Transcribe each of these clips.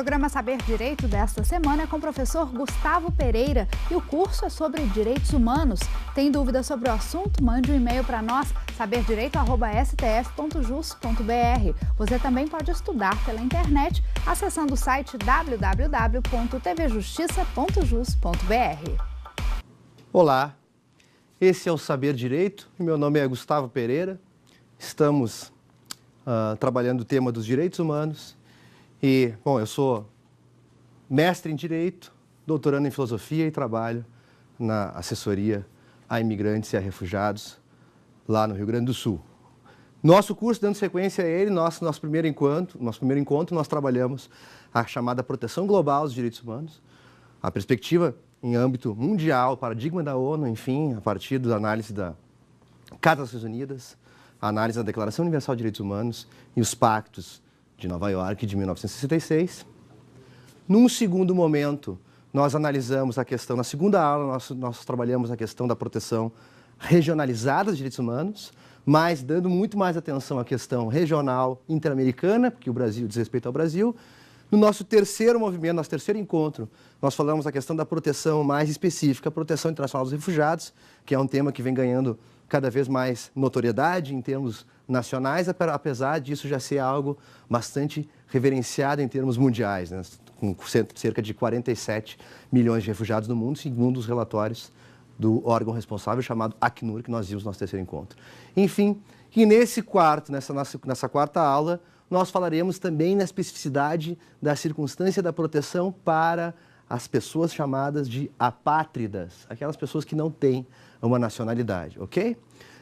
programa Saber Direito desta semana é com o professor Gustavo Pereira e o curso é sobre direitos humanos. Tem dúvida sobre o assunto? Mande um e-mail para nós, saberdireito@stf.jus.br. Você também pode estudar pela internet acessando o site www.tvjustiça.jus.br. Olá, esse é o Saber Direito e meu nome é Gustavo Pereira. Estamos trabalhando o tema dos direitos humanos e, bom, eu sou mestre em Direito, doutorando em Filosofia e trabalho na assessoria a imigrantes e a refugiados lá no Rio Grande do Sul. Nosso curso, dando sequência a ele, nosso primeiro encontro, nós trabalhamos a chamada proteção global dos direitos humanos, a perspectiva em âmbito mundial, paradigma da ONU, enfim, a partir da análise da Carta das Nações Unidas, a análise da Declaração Universal de Direitos Humanos e os pactos de Nova York de 1966. Num segundo momento, nós analisamos a questão, na segunda aula, nós trabalhamos a questão da proteção regionalizada dos direitos humanos, mas dando muito mais atenção à questão regional interamericana, porque o Brasil diz respeito ao Brasil. No nosso terceiro movimento, nosso terceiro encontro, nós falamos a questão da proteção mais específica, a proteção internacional dos refugiados, que é um tema que vem ganhando cada vez mais notoriedade em termos nacionais, apesar disso já ser algo bastante reverenciado em termos mundiais, né? Com cerca de 47 milhões de refugiados no mundo, segundo os relatórios do órgão responsável chamado Acnur, que nós vimos no nosso terceiro encontro. Enfim, e nessa quarta aula, nós falaremos também na especificidade da circunstância da proteção para as pessoas chamadas de apátridas, aquelas pessoas que não têm uma nacionalidade, ok?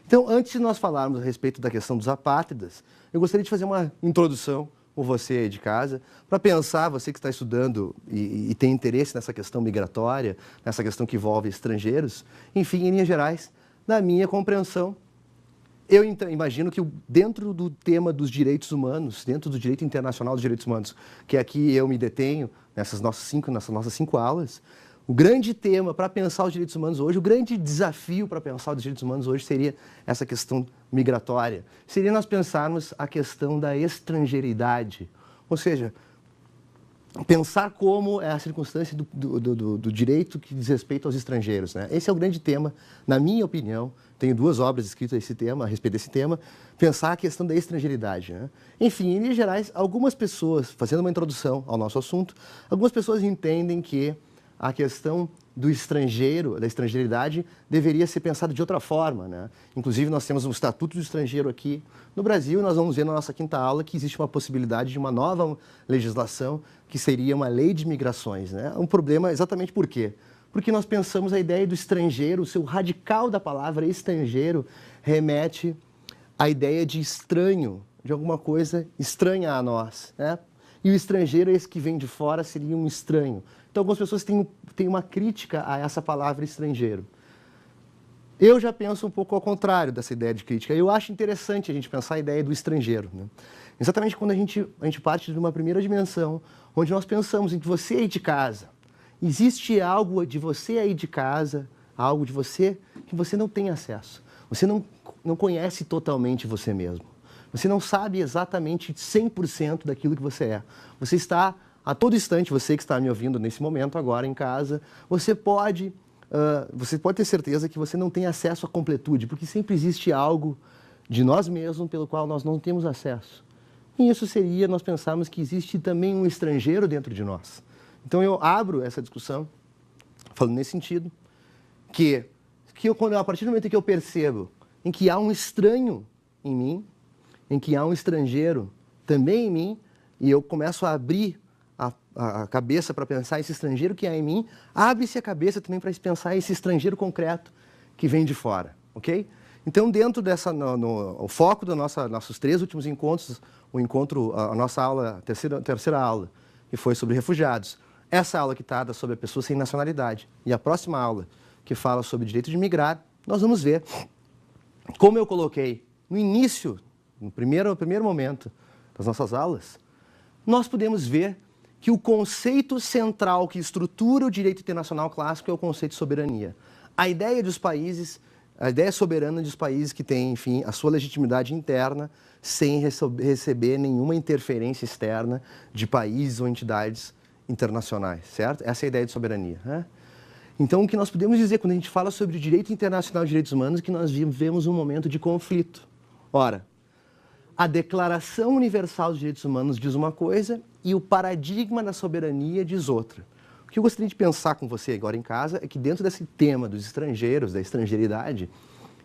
Então, antes de nós falarmos a respeito da questão dos apátridas, eu gostaria de fazer uma introdução com você aí de casa, para pensar, você que está estudando e tem interesse nessa questão migratória, nessa questão que envolve estrangeiros, enfim, em linhas gerais, na minha compreensão, eu imagino que dentro do tema dos direitos humanos, dentro do direito internacional dos direitos humanos, que aqui eu me detenho nessas nossas cinco aulas, o grande tema para pensar os direitos humanos hoje, o grande desafio para pensar os direitos humanos hoje seria essa questão migratória. Seria nós pensarmos a questão da estrangeiridade, ou seja, pensar como é a circunstância do direito que diz respeito aos estrangeiros, né? Esse é o grande tema, na minha opinião. Tenho 2 obras escritas a respeito desse tema, pensar a questão da estrangeiridade, né? Enfim, em linhas gerais, algumas pessoas, fazendo uma introdução ao nosso assunto, algumas pessoas entendem que a questão do estrangeiro, da estrangeiridade, deveria ser pensada de outra forma, né? Inclusive, nós temos um Estatuto do Estrangeiro aqui no Brasil, nós vamos ver na nossa quinta aula que existe uma possibilidade de uma nova legislação, que seria uma lei de migrações, né? Um problema exatamente por quê? Porque nós pensamos a ideia do estrangeiro, o seu radical da palavra estrangeiro remete à ideia de estranho, de alguma coisa estranha a nós, né? E o estrangeiro, esse que vem de fora, seria um estranho. Então, algumas pessoas têm uma crítica a essa palavra estrangeiro. Eu já penso um pouco ao contrário dessa ideia de crítica. Eu acho interessante a gente pensar a ideia do estrangeiro, né? Exatamente quando a gente parte de uma primeira dimensão, onde nós pensamos em que você aí de casa, existe algo de você aí de casa, algo de você que você não tem acesso. Você não conhece totalmente você mesmo. Você não sabe exatamente 100% daquilo que você é. Você está, a todo instante, você que está me ouvindo nesse momento agora em casa, você pode ter certeza que você não tem acesso à completude, porque sempre existe algo de nós mesmos pelo qual nós não temos acesso. E isso seria nós pensarmos que existe também um estrangeiro dentro de nós. Então eu abro essa discussão falando nesse sentido, que a partir do momento em que eu percebo em que há um estranho em mim, em que há um estrangeiro também em mim, e eu começo a abrir a cabeça para pensar esse estrangeiro que há em mim, abre-se a cabeça também para pensar esse estrangeiro concreto que vem de fora, ok? Então, dentro o foco dos nossos 3 últimos encontros, a nossa aula, a terceira aula, que foi sobre refugiados, essa aula que está sobre a pessoa sem nacionalidade, e a próxima aula, que fala sobre o direito de migrar, nós vamos ver, como eu coloquei no início, no primeiro momento das nossas aulas, nós podemos ver que o conceito central que estrutura o direito internacional clássico é o conceito de soberania. A ideia dos países A ideia soberana dos países que têm, enfim, a sua legitimidade interna sem receber nenhuma interferência externa de países ou entidades internacionais, certo? Essa é a ideia de soberania, né? Então, o que nós podemos dizer quando a gente fala sobre o direito internacional de direitos humanos é que nós vivemos um momento de conflito. Ora, a Declaração Universal dos Direitos Humanos diz uma coisa e o paradigma da soberania diz outra. O que eu gostaria de pensar com você agora em casa é que dentro desse tema dos estrangeiros, da estrangeiridade,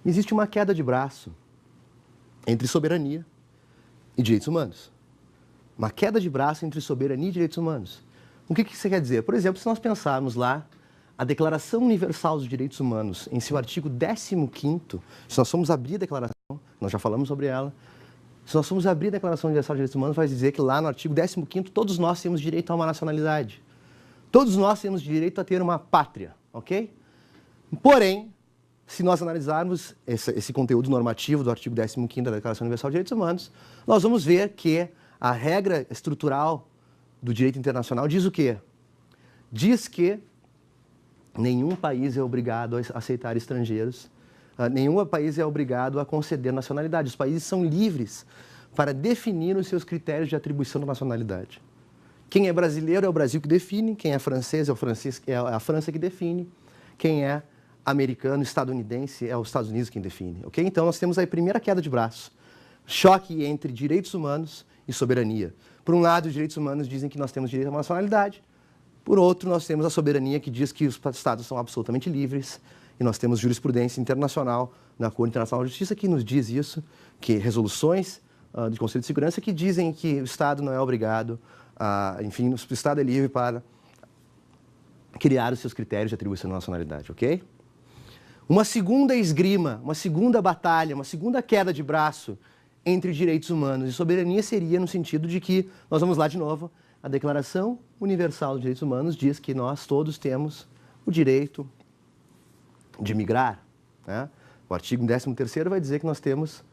existe uma queda de braço entre soberania e direitos humanos. Uma queda de braço entre soberania e direitos humanos. O que isso quer dizer? Por exemplo, se nós pensarmos lá a Declaração Universal dos Direitos Humanos, em seu artigo 15º, se nós formos abrir a declaração, nós já falamos sobre ela, se nós formos abrir a Declaração Universal dos Direitos Humanos, vai dizer que lá no artigo 15º, todos nós temos direito a uma nacionalidade. Todos nós temos direito a ter uma pátria, ok? Porém, se nós analisarmos esse conteúdo normativo do artigo 15º da Declaração Universal dos Direitos Humanos, nós vamos ver que a regra estrutural do direito internacional diz o quê? Diz que nenhum país é obrigado a aceitar estrangeiros, nenhum país é obrigado a conceder nacionalidade. Os países são livres para definir os seus critérios de atribuição da nacionalidade. Quem é brasileiro é o Brasil que define, quem é francês é a França que define, quem é americano, estadunidense é os Estados Unidos quem define, ok? Então nós temos aí a primeira queda de braço, choque entre direitos humanos e soberania. Por um lado, os direitos humanos dizem que nós temos direito à nacionalidade, por outro, nós temos a soberania que diz que os Estados são absolutamente livres e nós temos jurisprudência internacional na Corte Internacional de Justiça que nos diz isso, que resoluções do Conselho de Segurança que dizem que o Estado não é obrigado enfim, o Estado é livre para criar os seus critérios de atribuição da nacionalidade, ok? Uma segunda esgrima, uma segunda batalha, uma segunda queda de braço entre direitos humanos e soberania seria no sentido de que, nós vamos lá de novo, a Declaração Universal dos Direitos Humanos diz que nós todos temos o direito de migrar, né? O artigo 13º vai dizer que nós temos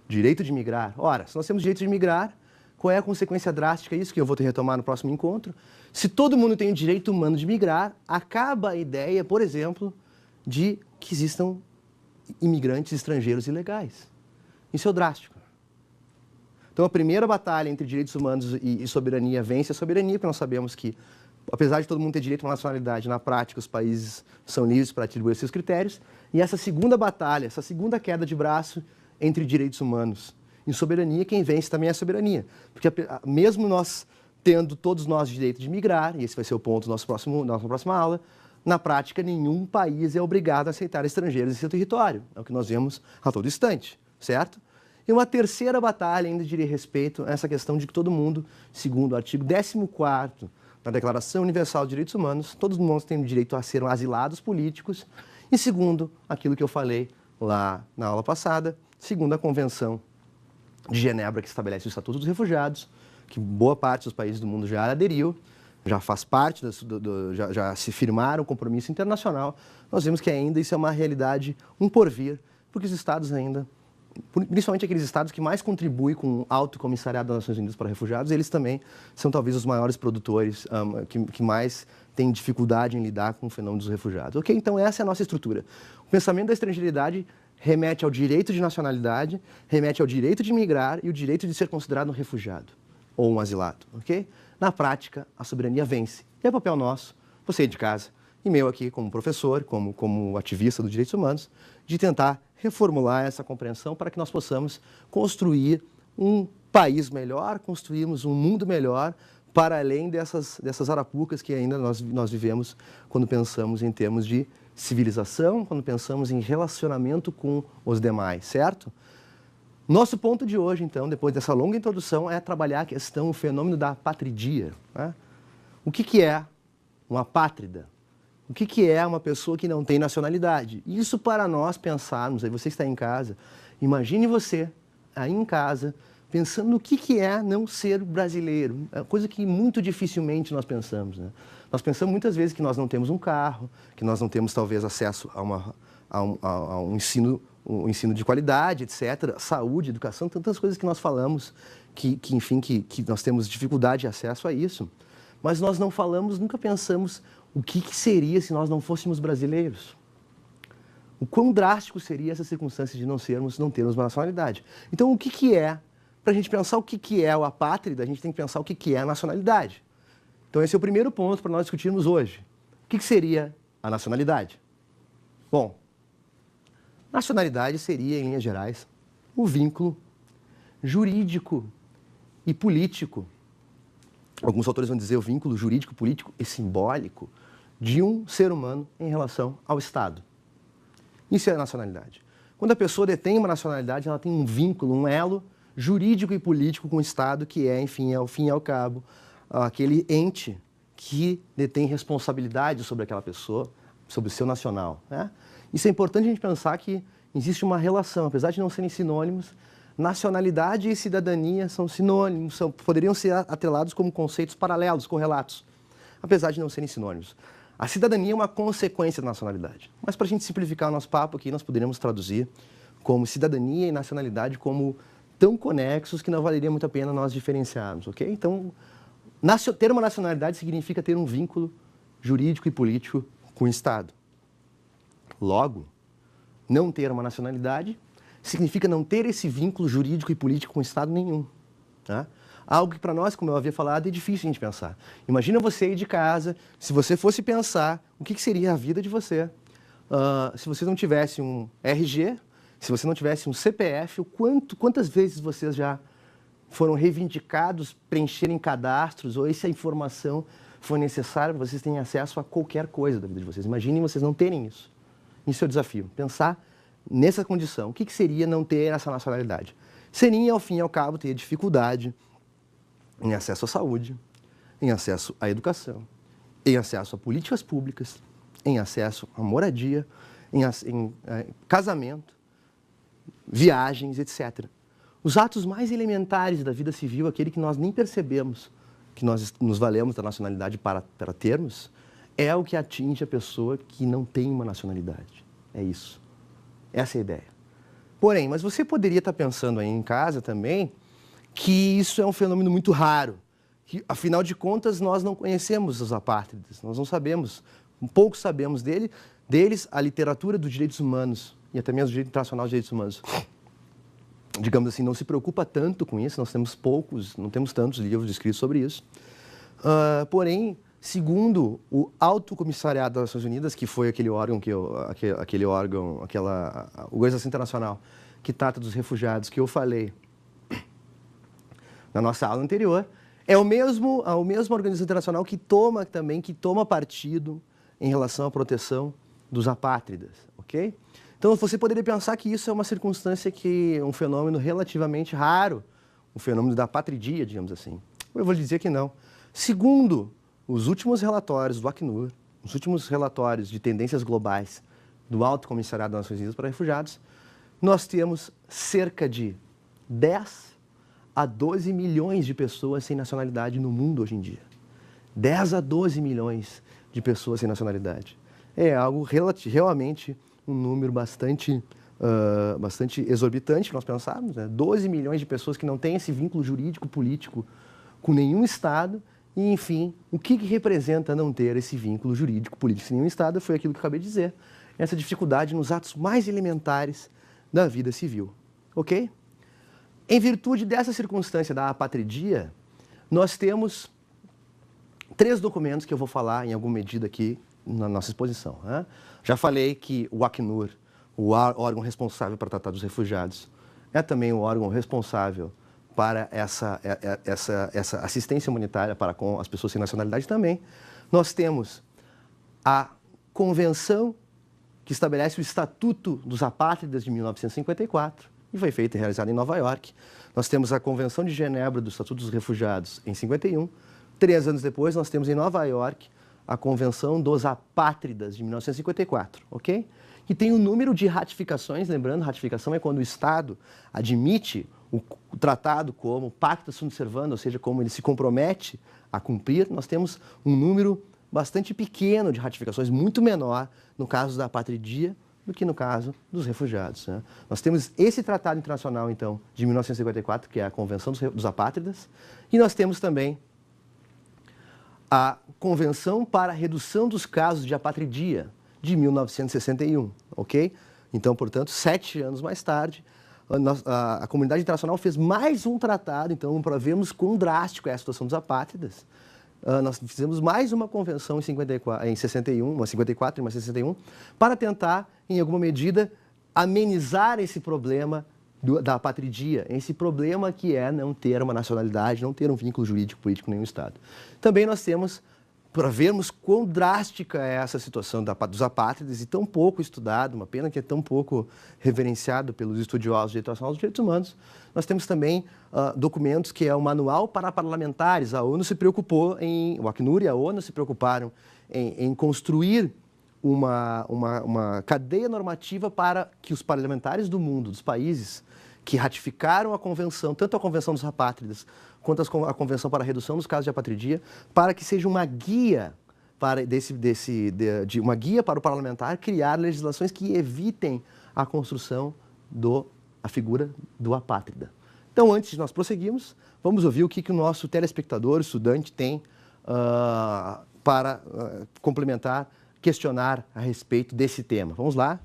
direito de migrar. Ora, se nós temos direito de migrar, qual é a consequência drástica disso, que eu vou retomar no próximo encontro? Se todo mundo tem o direito humano de migrar, acaba a ideia, por exemplo, de que existam imigrantes estrangeiros ilegais. Isso é drástico. Então, a primeira batalha entre direitos humanos e soberania vence a soberania, porque nós sabemos que, apesar de todo mundo ter direito a uma nacionalidade, na prática os países são livres para atribuir seus critérios. E essa segunda batalha, essa segunda queda de braço entre direitos humanos e soberania, quem vence também é a soberania. Porque mesmo nós tendo todos nós direito de migrar, e esse vai ser o ponto da nossa próxima aula, na prática nenhum país é obrigado a aceitar estrangeiros em seu território. É o que nós vemos a todo instante, certo? E uma terceira batalha ainda diria respeito a essa questão de que todo mundo, segundo o artigo 14º da Declaração Universal de Direitos Humanos, todos nós temos direito a ser asilados políticos, e segundo aquilo que eu falei lá na aula passada, segundo a Convenção de Genebra, que estabelece o Estatuto dos Refugiados, que boa parte dos países do mundo já aderiu, já faz parte, já se firmaram o compromisso internacional, nós vemos que ainda isso é uma realidade, um porvir, porque os Estados ainda, principalmente aqueles estados que mais contribuem com o Alto Comissariado das Nações Unidas para Refugiados, eles também são talvez os maiores produtores que mais têm dificuldade em lidar com o fenômeno dos refugiados. Ok? Então essa é a nossa estrutura. O pensamento da estrangeiridade remete ao direito de nacionalidade, remete ao direito de migrar e o direito de ser considerado um refugiado ou um asilado. Ok? Na prática, a soberania vence. E é papel nosso, você aí de casa, e meu aqui como professor, como ativista dos direitos humanos, de tentar reformular essa compreensão para que nós possamos construir um país melhor, construirmos um mundo melhor, para além dessas arapucas que ainda nós vivemos quando pensamos em termos de civilização, quando pensamos em relacionamento com os demais, certo? Nosso ponto de hoje, então, depois dessa longa introdução, é trabalhar a questão, o fenômeno da patridia, né? O que é uma pátrida? O que é uma pessoa que não tem nacionalidade? Isso para nós pensarmos, aí você que está em casa, imagine você aí em casa, pensando no que é não ser brasileiro, é coisa que muito dificilmente nós pensamos, né? Nós pensamos muitas vezes que nós não temos um carro, que nós não temos talvez acesso a um ensino de qualidade, etc., saúde, educação, tantas coisas que nós falamos que nós temos dificuldade de acesso a isso, mas nós não falamos, nunca pensamos o que seria se nós não fôssemos brasileiros? O quão drástico seria essa circunstância de não termos uma nacionalidade. Então, o que é, para a gente pensar o que é o apátrida, a gente tem que pensar o que é a nacionalidade. Então, esse é o primeiro ponto para nós discutirmos hoje. O que seria a nacionalidade? Bom, nacionalidade seria, em linhas gerais, o vínculo jurídico e político. Alguns autores vão dizer o vínculo jurídico, político e simbólico de um ser humano em relação ao Estado. Isso é a nacionalidade. Quando a pessoa detém uma nacionalidade, ela tem um vínculo, um elo jurídico e político com o Estado, que é, enfim, ao fim e ao cabo, aquele ente que detém responsabilidade sobre aquela pessoa, sobre o seu nacional, né? Isso é importante a gente pensar que existe uma relação, apesar de não serem sinônimos, nacionalidade e cidadania são sinônimos, poderiam ser atrelados como conceitos paralelos, correlatos, apesar de não serem sinônimos. A cidadania é uma consequência da nacionalidade, mas para a gente simplificar o nosso papo aqui, nós poderíamos traduzir como cidadania e nacionalidade como tão conexos que não valeria muito a pena nós diferenciarmos, ok? Então, ter uma nacionalidade significa ter um vínculo jurídico e político com o Estado. Logo, não ter uma nacionalidade significa não ter esse vínculo jurídico e político com o Estado nenhum. Tá? Algo que para nós, como eu havia falado, é difícil a gente pensar. Imagina você ir de casa, se você fosse pensar o que seria a vida de você se você não tivesse um RG, se você não tivesse um CPF, quantas vezes vocês já foram reivindicados preencherem cadastros ou essa informação foi necessária para vocês terem acesso a qualquer coisa da vida de vocês. Imaginem vocês não terem isso. Isso é o desafio. Pensar nessa condição. O que seria não ter essa nacionalidade? Seria, ao fim e ao cabo, ter dificuldade em acesso à saúde, em acesso à educação, em acesso a políticas públicas, em acesso à moradia, em casamento, viagens, etc. Os atos mais elementares da vida civil, aquele que nós nem percebemos que nós nos valemos da nacionalidade para termos, é o que atinge a pessoa que não tem uma nacionalidade. É isso. Essa é a ideia. Porém, mas você poderia estar pensando aí em casa também que isso é um fenômeno muito raro, que, afinal de contas, nós não conhecemos os apátridas, nós não sabemos, pouco sabemos deles, a literatura dos direitos humanos e até mesmo o direito internacional dos direitos humanos, digamos assim, não se preocupa tanto com isso, nós temos não temos tantos livros escritos sobre isso. Porém, segundo o Alto Comissariado das Nações Unidas, que foi aquele órgão, a Organização Internacional que trata dos refugiados que eu falei na nossa aula anterior, é a mesma organização internacional que toma partido em relação à proteção dos apátridas, ok? Então, você poderia pensar que isso é uma circunstância um fenômeno relativamente raro, um fenômeno da apatridia, digamos assim. Eu vou lhe dizer que não. Segundo os últimos relatórios do Acnur, os últimos relatórios de tendências globais do Alto Comissariado das Nações Unidas para Refugiados, nós temos cerca de 10 a 12 milhões de pessoas sem nacionalidade no mundo hoje em dia. 10 a 12 milhões de pessoas sem nacionalidade. É algo realmente um número bastante exorbitante, nós pensarmos, né? 12 milhões de pessoas que não têm esse vínculo jurídico, político com nenhum Estado. E, enfim, o que representa não ter esse vínculo jurídico, político com nenhum Estado foi aquilo que eu acabei de dizer. Essa dificuldade nos atos mais elementares da vida civil. Ok? Em virtude dessa circunstância da apatridia, nós temos 3 documentos que eu vou falar em alguma medida aqui na nossa exposição. Né? Já falei que o Acnur, o órgão responsável para tratar dos refugiados, é também o órgão responsável para essa assistência humanitária para com as pessoas sem nacionalidade também. Nós temos a Convenção que estabelece o Estatuto dos Apátridas de 1954, e foi feita e realizada em Nova York. Nós temos a Convenção de Genebra do Estatuto dos Refugiados em 51. 3 anos depois, nós temos em Nova York a Convenção dos Apátridas de 1954, ok? Que tem um número de ratificações, lembrando, ratificação é quando o Estado admite o tratado como pacta sunt servanda, ou seja, como ele se compromete a cumprir. Nós temos um número bastante pequeno de ratificações, muito menor no caso da apatridia do que no caso dos refugiados. Né? Nós temos esse tratado internacional, então, de 1954, que é a Convenção dos Apátridas, e nós temos também a Convenção para a Redução dos Casos de Apatridia, de 1961, ok? Então, portanto, 7 anos mais tarde, a comunidade internacional fez mais um tratado, então, para vermos quão drástico é a situação dos apátridas. Nós fizemos mais uma convenção em 61, uma 54 e uma 61, para tentar, em alguma medida, amenizar esse problema da apatridia, esse problema que é não ter uma nacionalidade, não ter um vínculo jurídico, político com nenhum Estado. Também nós temos, para vermos quão drástica é essa situação dos apátridas e tão pouco estudado, uma pena que é tão pouco reverenciado pelos estudiosos de direito internacional dos direitos humanos, nós temos também documentos que é o Manual para Parlamentares. A ONU se preocupou o Acnur e a ONU se preocuparam em construir uma cadeia normativa para que os parlamentares do mundo, dos países que ratificaram a convenção, tanto a Convenção dos Apátridas quanto a Convenção para a Redução dos Casos de Apatridia, para que seja uma guia uma guia para o parlamentar criar legislações que evitem a construção a figura do apátrida. Então, antes de nós prosseguirmos, vamos ouvir o que o nosso telespectador, estudante, tem para complementar, questionar a respeito desse tema. Vamos lá?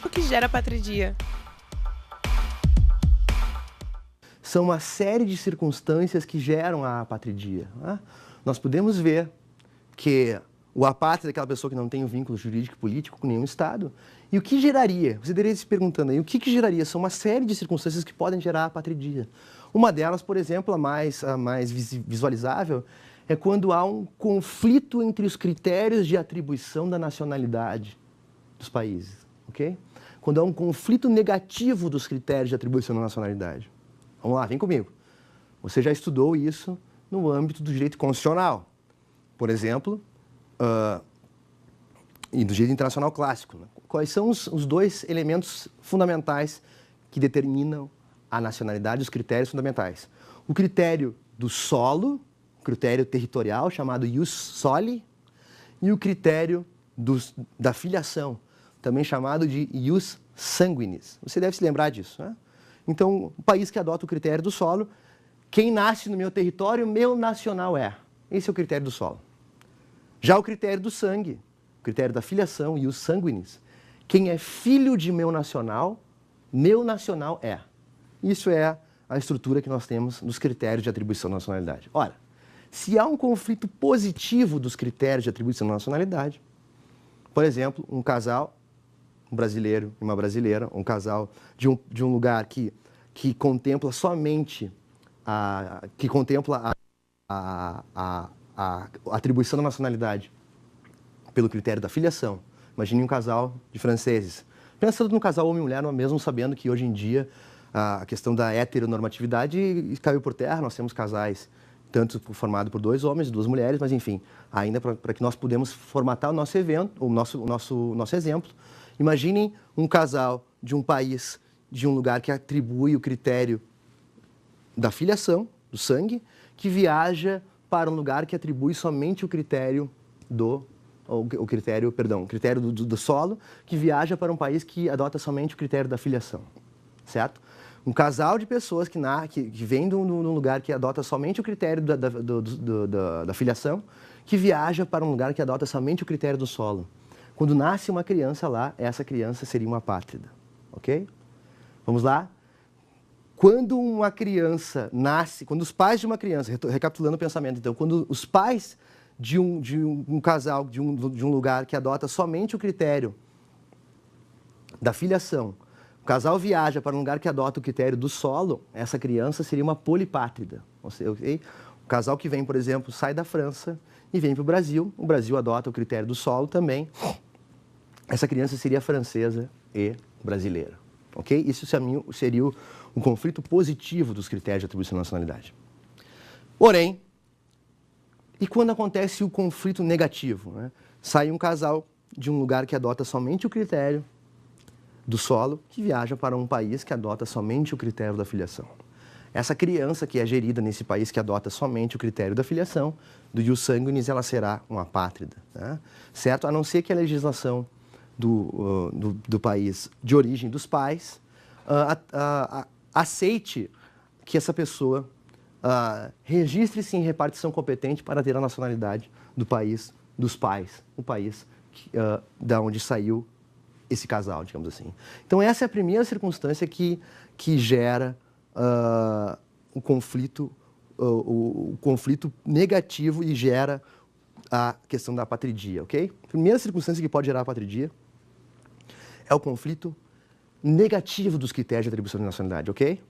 O que gera apatridia? São uma série de circunstâncias que geram a apatridia. Né? Nós podemos ver que o apátrida é aquela pessoa que não tem um vínculo jurídico e político com nenhum Estado. E o que geraria? Você deveria se perguntando aí, o que geraria? São uma série de circunstâncias que podem gerar a apatridia. Uma delas, por exemplo, a mais visualizável, é quando há um conflito entre os critérios de atribuição da nacionalidade dos países, ok? Quando há um conflito negativo dos critérios de atribuição da nacionalidade. Vamos lá, vem comigo. Você já estudou isso no âmbito do direito constitucional, por exemplo, e do direito internacional clássico. Né? Quais são os dois elementos fundamentais que determinam a nacionalidade, os critérios fundamentais? O critério do solo, critério territorial, chamado ius soli, e o critério da filiação, também chamado de ius sanguinis. Você deve se lembrar disso, né? Então, o país que adota o critério do solo, quem nasce no meu território, meu nacional é. Esse é o critério do solo. Já o critério do sangue, o critério da filiação, ius sanguinis, quem é filho de meu nacional é. Isso é a estrutura que nós temos nos critérios de atribuição da nacionalidade. Ora, se há um conflito positivo dos critérios de atribuição da nacionalidade, por exemplo, um casal, um brasileiro e uma brasileira, um casal de um lugar que contempla somente a atribuição da nacionalidade pelo critério da filiação. Imagine um casal de franceses. Pensando no casal homem e mulher, mesmo sabendo que hoje em dia a questão da heteronormatividade caiu por terra, nós temos casais tanto formado por 2 homens e 2 mulheres, mas enfim, ainda para que nós pudemos formatar o nosso evento, o nosso exemplo. Imaginem um casal de um país, de um lugar que atribui o critério da filiação, do sangue, que viaja para um lugar que atribui somente o critério do solo, que viaja para um país que adota somente o critério da filiação, certo? Um casal de pessoas que vem de um lugar que adota somente o critério da filiação, que viaja para um lugar que adota somente o critério do solo. Quando nasce uma criança lá, essa criança seria uma apátrida, ok? Vamos lá? Quando uma criança nasce, quando os pais de uma criança, recapitulando o pensamento, então, quando os pais de um casal, de um lugar que adota somente o critério da filiação, o casal viaja para um lugar que adota o critério do solo, essa criança seria uma polipátrida. Okay? O casal que vem, por exemplo, sai da França e vem para o Brasil adota o critério do solo também, essa criança seria francesa e brasileira. Okay? Isso seria um conflito positivo dos critérios de atribuição da nacionalidade. Porém, e quando acontece o conflito negativo? Né? Sai um casal de um lugar que adota somente o critério do solo, que viaja para um país que adota somente o critério da filiação. Essa criança que é gerida nesse país que adota somente o critério da filiação, do ius sanguinis, ela será uma apátrida, né? Certo? A não ser que a legislação do país de origem dos pais aceite que essa pessoa registre-se em repartição competente para ter a nacionalidade do país dos pais, o país da onde saiu esse casal, digamos assim. Então, essa é a primeira circunstância que gera o conflito negativo e gera a questão da apatridia, ok? A primeira circunstância que pode gerar a apatridia é o conflito negativo dos critérios de atribuição de nacionalidade, ok?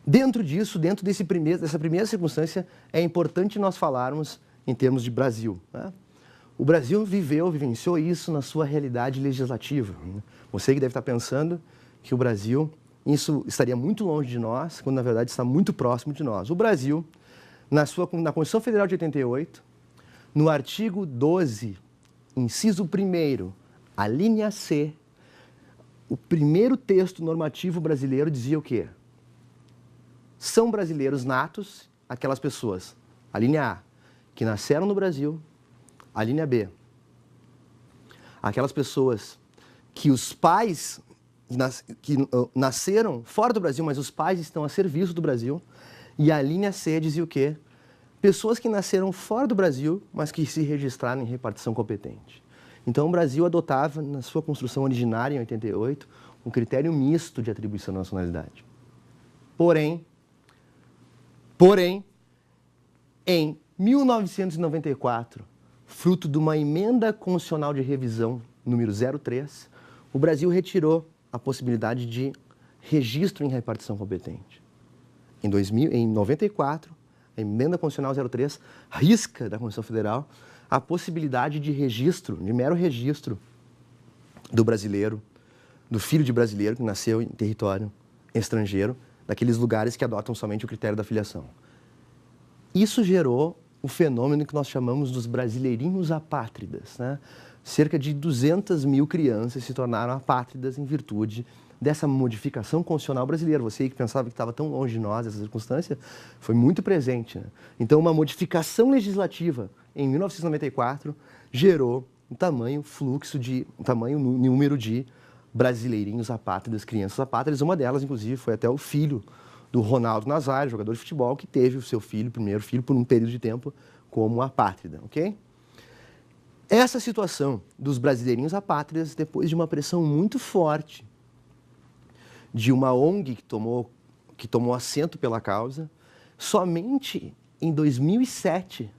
Dentro disso, dessa primeira circunstância, é importante nós falarmos em termos de Brasil, né? O Brasil vivenciou isso na sua realidade legislativa. Você que deve estar pensando que o Brasil, isso estaria muito longe de nós, quando na verdade está muito próximo de nós. O Brasil, na Constituição Federal de 88, no artigo 12, inciso 1º, a linha C, o primeiro texto normativo brasileiro dizia o quê? São brasileiros natos aquelas pessoas, a linha A, que nasceram no Brasil, a linha B, aquelas pessoas que os pais nasceram fora do Brasil, mas os pais estão a serviço do Brasil. E a linha C dizia o quê? Pessoas que nasceram fora do Brasil, mas que se registraram em repartição competente. Então, o Brasil adotava, na sua construção originária, em 88, um critério misto de atribuição da nacionalidade. Porém, em 1994, fruto de uma emenda constitucional de revisão número 03, o Brasil retirou a possibilidade de registro em repartição competente. Em 94, a emenda constitucional 03 risca da Constituição Federal a possibilidade de registro, de mero registro do brasileiro, do filho de brasileiro que nasceu em território estrangeiro, daqueles lugares que adotam somente o critério da filiação. Isso gerou o fenômeno que nós chamamos dos brasileirinhos apátridas, né? Cerca de 200 mil crianças se tornaram apátridas em virtude dessa modificação constitucional brasileira. Você que pensava que estava tão longe de nós, essa circunstância, foi muito presente, né? Então, uma modificação legislativa em 1994 gerou um tamanho número de brasileirinhos apátridas, crianças apátridas. Uma delas, inclusive, foi até o filho do Ronaldo Nazário, jogador de futebol, que teve o seu filho, primeiro filho, por um período de tempo como apátrida, ok? Essa situação dos brasileirinhos apátridas, depois de uma pressão muito forte de uma ONG que tomou assento pela causa, somente em 2007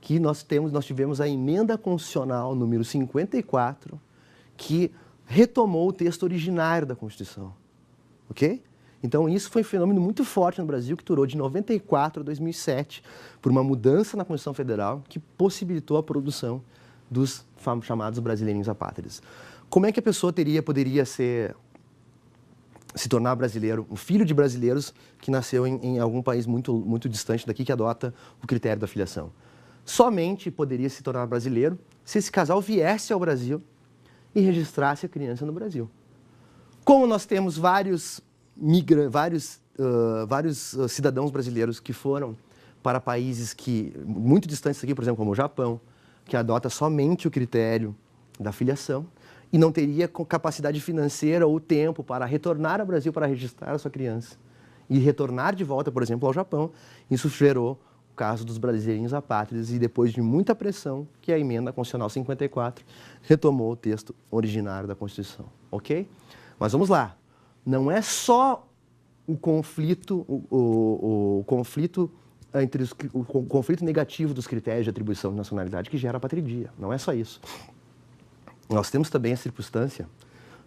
que nós tivemos a emenda constitucional número 54, que retomou o texto originário da Constituição, ok? Então, isso foi um fenômeno muito forte no Brasil, que durou de 94 a 2007, por uma mudança na Constituição Federal que possibilitou a produção dos chamados brasileirinhos apátridas. Como é que a pessoa poderia se tornar brasileiro, um filho de brasileiros que nasceu em algum país muito distante daqui, que adota o critério da filiação? Somente poderia se tornar brasileiro se esse casal viesse ao Brasil e registrasse a criança no Brasil. Como nós temos vários cidadãos brasileiros que foram para países muito distantes daqui, por exemplo, como o Japão, que adota somente o critério da filiação e não teria capacidade financeira ou tempo para retornar ao Brasil para registrar a sua criança e retornar de volta, por exemplo, ao Japão. Isso gerou o caso dos brasileirinhos apátridas e, depois de muita pressão, que a emenda constitucional 54 retomou o texto originário da Constituição, ok? Mas vamos lá. Não é só o conflito negativo dos critérios de atribuição de nacionalidade que gera a apatridia. Não é só isso. Nós temos também a circunstância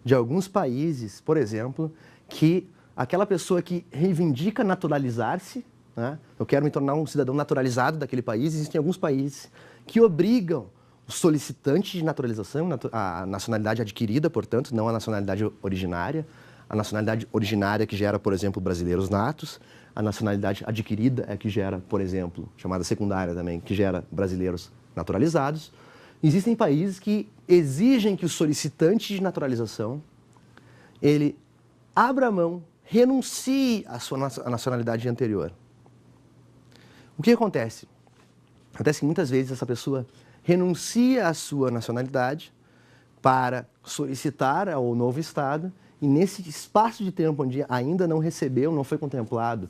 de alguns países, por exemplo, que aquela pessoa que reivindica naturalizar-se, né? Eu quero me tornar um cidadão naturalizado daquele país. Existem alguns países que obrigam o solicitante de naturalização, a nacionalidade adquirida, portanto, não a nacionalidade originária, a nacionalidade originária que gera, por exemplo, brasileiros natos, a nacionalidade adquirida é que gera, por exemplo, chamada secundária também, que gera brasileiros naturalizados. Existem países que exigem que o solicitante de naturalização, ele abra mão, renuncie à sua nacionalidade anterior. O que acontece? Acontece que muitas vezes essa pessoa renuncia à sua nacionalidade para solicitar ao novo Estado e nesse espaço de tempo onde ainda não recebeu, não foi contemplado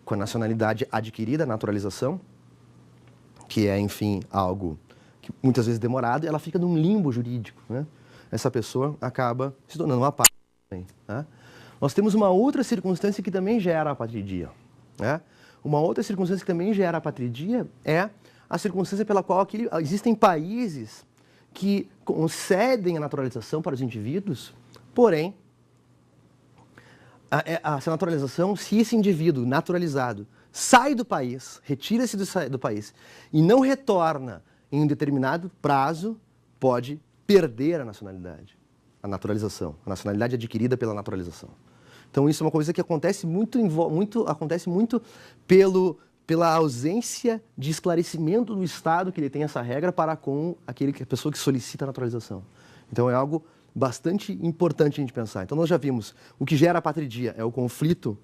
com a nacionalidade adquirida, a naturalização, que é, enfim, algo muitas vezes demorado, ela fica num limbo jurídico, né? Essa pessoa acaba se tornando uma apátrida. Né? Nós temos uma outra circunstância que também gera apatridia. Né? Uma outra circunstância que também gera apatridia é a circunstância pela qual existem países que concedem a naturalização para os indivíduos, porém, essa naturalização, se esse indivíduo naturalizado sai do país, retira-se do país e não retorna em um determinado prazo, pode perder a nacionalidade, a naturalização, a nacionalidade adquirida pela naturalização. Então, isso é uma coisa que acontece muito pela ausência de esclarecimento do Estado que ele tem essa regra para com a pessoa que solicita a naturalização. Então, é algo bastante importante a gente pensar. Então, nós já vimos o que gera apatridia é o conflito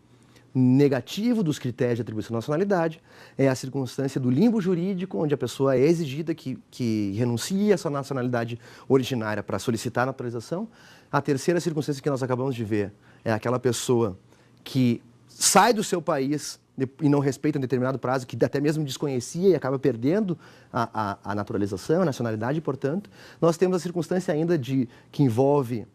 negativo dos critérios de atribuição de nacionalidade, é a circunstância do limbo jurídico, onde a pessoa é exigida que renuncie a sua nacionalidade originária para solicitar a naturalização. A terceira circunstância que nós acabamos de ver é aquela pessoa que sai do seu país e não respeita um determinado prazo, que até mesmo desconhecia e acaba perdendo a naturalização, a nacionalidade, portanto. Nós temos a circunstância ainda que envolve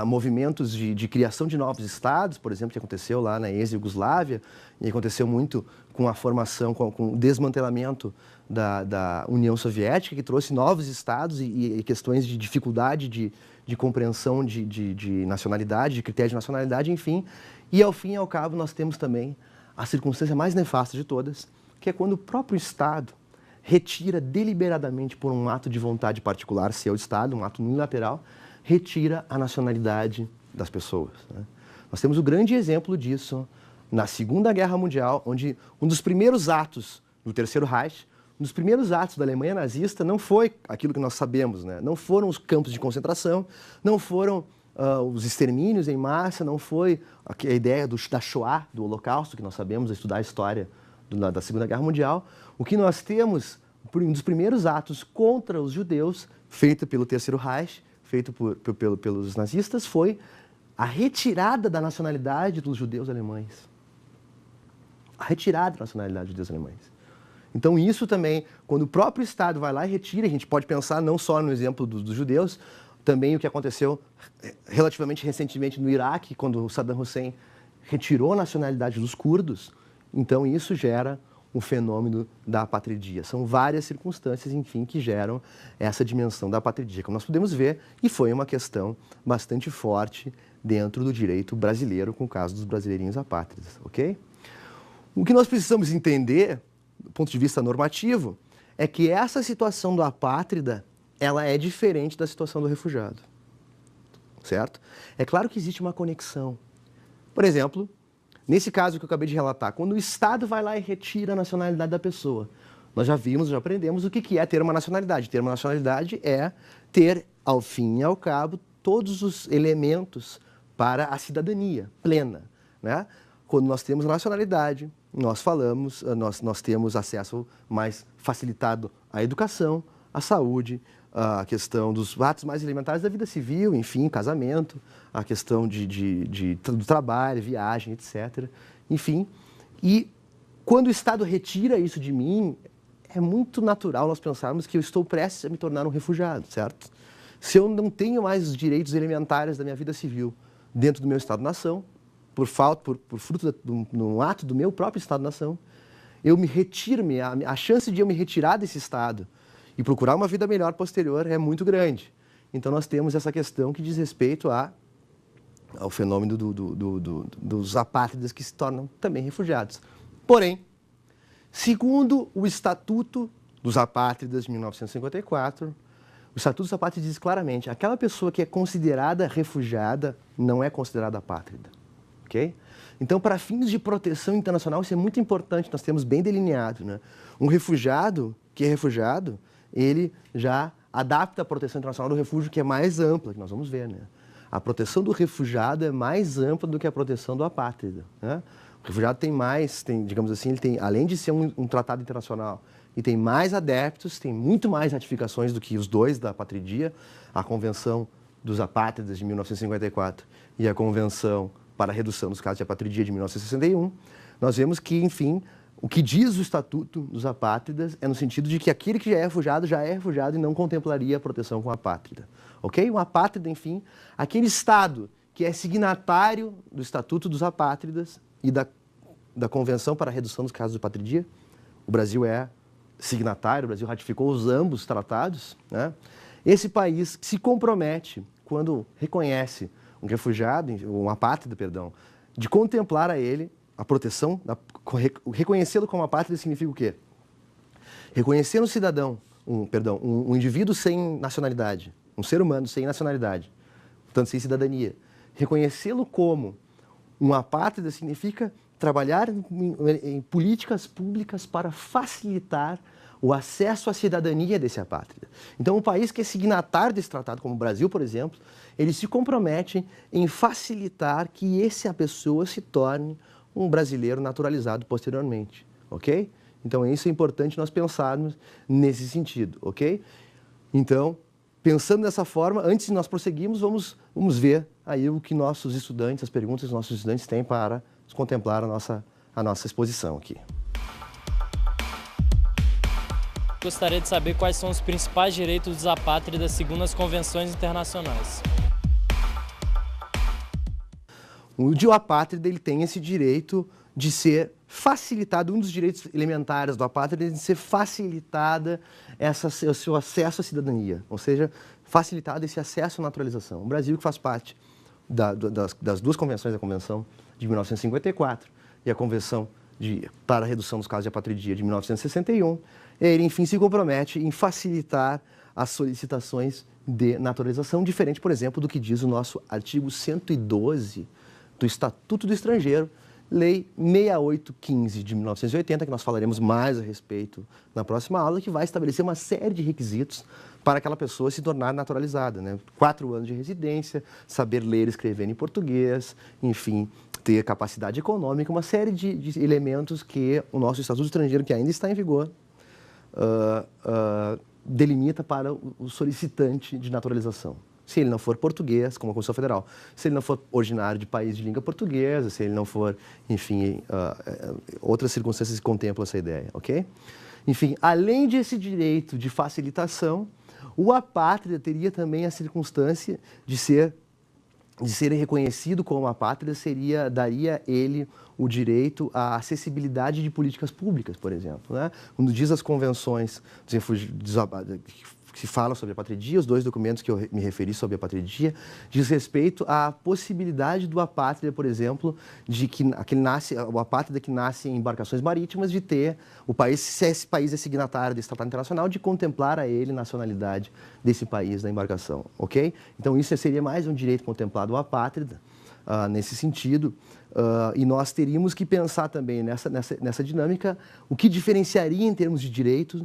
movimentos de criação de novos estados, por exemplo, que aconteceu lá na ex-Iugoslávia, e aconteceu muito com a formação, com o desmantelamento da União Soviética, que trouxe novos estados e questões de dificuldade de compreensão de nacionalidade, de critérios de nacionalidade, enfim. E, ao fim e ao cabo, nós temos também a circunstância mais nefasta de todas, que é quando o próprio Estado retira deliberadamente, por um ato de vontade particular, seu Estado, um ato unilateral, retira a nacionalidade das pessoas. Né? Nós temos o grande exemplo disso na Segunda Guerra Mundial, onde um dos primeiros atos do Terceiro Reich, um dos primeiros atos da Alemanha nazista não foi aquilo que nós sabemos, né? Não foram os campos de concentração, não foram os extermínios em massa, não foi a ideia da Shoah, do Holocausto, que nós sabemos, estudar a história da Segunda Guerra Mundial. O que nós temos, um dos primeiros atos contra os judeus, feito pelo Terceiro Reich, feito pelos nazistas, foi a retirada da nacionalidade dos judeus alemães. A retirada da nacionalidade dos judeus alemães. Então, isso também, quando o próprio Estado vai lá e retira, a gente pode pensar não só no exemplo dos judeus, também o que aconteceu relativamente recentemente no Iraque, quando o Saddam Hussein retirou a nacionalidade dos curdos. Então, isso gera o fenômeno da apatridia. São várias circunstâncias, enfim, que geram essa dimensão da apatridia, como nós podemos ver, e foi uma questão bastante forte dentro do direito brasileiro, com o caso dos brasileirinhos apátridas, ok? O que nós precisamos entender, do ponto de vista normativo, é que essa situação do apátrida, ela é diferente da situação do refugiado, certo? É claro que existe uma conexão. Por exemplo, nesse caso que eu acabei de relatar, quando o Estado vai lá e retira a nacionalidade da pessoa, nós já vimos, já aprendemos o que é ter uma nacionalidade. Ter uma nacionalidade é ter, ao fim e ao cabo, todos os elementos para a cidadania plena, né? Quando nós temos nacionalidade, nós temos acesso mais facilitado à educação, à saúde, a questão dos atos mais elementares da vida civil, enfim, casamento, a questão do trabalho, viagem, etc. Enfim, e quando o Estado retira isso de mim, é muito natural nós pensarmos que eu estou prestes a me tornar um refugiado, certo? Se eu não tenho mais os direitos elementares da minha vida civil dentro do meu Estado-nação, por fruto do ato do meu próprio Estado-nação, eu me retiro, a chance de eu me retirar desse Estado e procurar uma vida melhor posterior é muito grande. Então, nós temos essa questão que diz respeito ao fenômeno dos apátridas que se tornam também refugiados. Porém, segundo o Estatuto dos Apátridas de 1954, o Estatuto dos Apátridas diz claramente, aquela pessoa que é considerada refugiada não é considerada apátrida. Okay? Então, para fins de proteção internacional, isso é muito importante, nós temos bem delineado, né? Um refugiado que é refugiado, ele já adapta a proteção internacional do refúgio, que é mais ampla, que nós vamos ver, né? A proteção do refugiado é mais ampla do que a proteção do apátrida, né? O refugiado digamos assim, ele tem, além de ser um tratado internacional, e tem mais adeptos, tem muito mais ratificações do que os dois da apatridia, a Convenção dos Apátridas de 1954 e a Convenção para a Redução dos Casos de Apatridia de 1961, nós vemos que, enfim, O que diz o Estatuto dos Apátridas é no sentido de que aquele que já é refugiado e não contemplaria a proteção com a apátrida. Ok? Um apátrida, enfim, aquele Estado que é signatário do Estatuto dos Apátridas e da Convenção para a Redução dos Casos de Apatridia. O Brasil é signatário, o Brasil ratificou os ambos tratados, né? Esse país se compromete, quando reconhece um refugiado, um apátrida, perdão, de contemplar a ele a proteção, reconhecê-lo como apátrida significa o quê? Reconhecer um cidadão, um indivíduo sem nacionalidade, um ser humano sem nacionalidade, portanto sem cidadania. Reconhecê-lo como um apátrida significa trabalhar em políticas públicas para facilitar o acesso à cidadania desse apátrida. Então, um país que é signatário desse tratado, como o Brasil, por exemplo, ele se compromete em facilitar que essa pessoa se torne um brasileiro naturalizado posteriormente, ok? Então, isso é importante nós pensarmos nesse sentido, ok? Então, pensando dessa forma, antes de nós prosseguirmos, vamos ver aí o que nossos estudantes, as perguntas que os nossos estudantes têm para contemplar a nossa exposição aqui. Gostaria de saber quais são os principais direitos dos apátridas segundo as convenções internacionais. O apátrida ele tem esse direito de ser facilitado, um dos direitos elementares do apátrida é de ser facilitada o seu acesso à cidadania, ou seja, facilitado esse acesso à naturalização. O Brasil, que faz parte das duas convenções, a Convenção de 1954 e a Convenção para a Redução dos Casos de Apatridia de 1961, ele, enfim, se compromete em facilitar as solicitações de naturalização, diferente, por exemplo, do que diz o nosso artigo 112 do Estatuto do Estrangeiro, Lei 6815 de 1980, que nós falaremos mais a respeito na próxima aula, que vai estabelecer uma série de requisitos para aquela pessoa se tornar naturalizada, né? 4 anos de residência, saber ler e escrever em português, enfim, ter capacidade econômica, uma série de elementos que o nosso Estatuto do Estrangeiro, que ainda está em vigor, delimita para o solicitante de naturalização. Se ele não for português, como a Constituição Federal, se ele não for originário de país de língua portuguesa, se ele não for, enfim, outras circunstâncias que contemplam essa ideia, ok? Enfim, além desse direito de facilitação, o apátrida teria também a circunstância de ser reconhecido como apátrida, daria ele o direito à acessibilidade de políticas públicas, por exemplo, né? Quando diz as convenções que falam sobre a apatridia, os 2 documentos que eu me referi sobre a apatridia, diz respeito à possibilidade do apátrida, por exemplo, de que o apátrida que nasce em embarcações marítimas, de ter o país, se esse país é signatário desse tratado internacional, de contemplar a ele nacionalidade desse país da embarcação, ok? Então, isso seria mais um direito contemplado ao apátrida, nesse sentido, e nós teríamos que pensar também nessa dinâmica o que diferenciaria em termos de direitos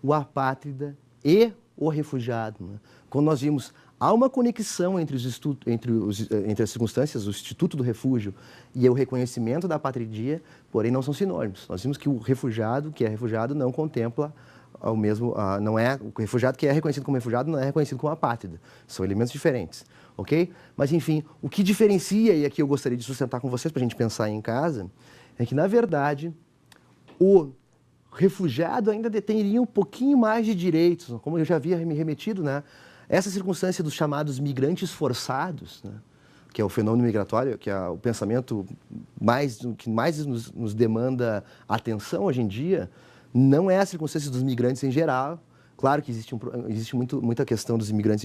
o apátrida e o refugiado, né? Quando nós vimos, há uma conexão entre as circunstâncias, o Instituto do Refúgio e o reconhecimento da apatridia, porém não são sinônimos. Nós vimos que o refugiado, que é refugiado, não contempla o mesmo, o refugiado que é reconhecido como refugiado não é reconhecido como apátrida. São elementos diferentes, ok? Mas, enfim, o que diferencia, e aqui eu gostaria de sustentar com vocês para a gente pensar em casa, é que, na verdade, o refugiado ainda teria um pouquinho mais de direitos, como eu já havia me remetido, né? Essa circunstância dos chamados migrantes forçados, né? Que é o fenômeno migratório, que é o pensamento que mais nos demanda atenção hoje em dia, não é a circunstância dos migrantes em geral. Claro que existe muita questão dos imigrantes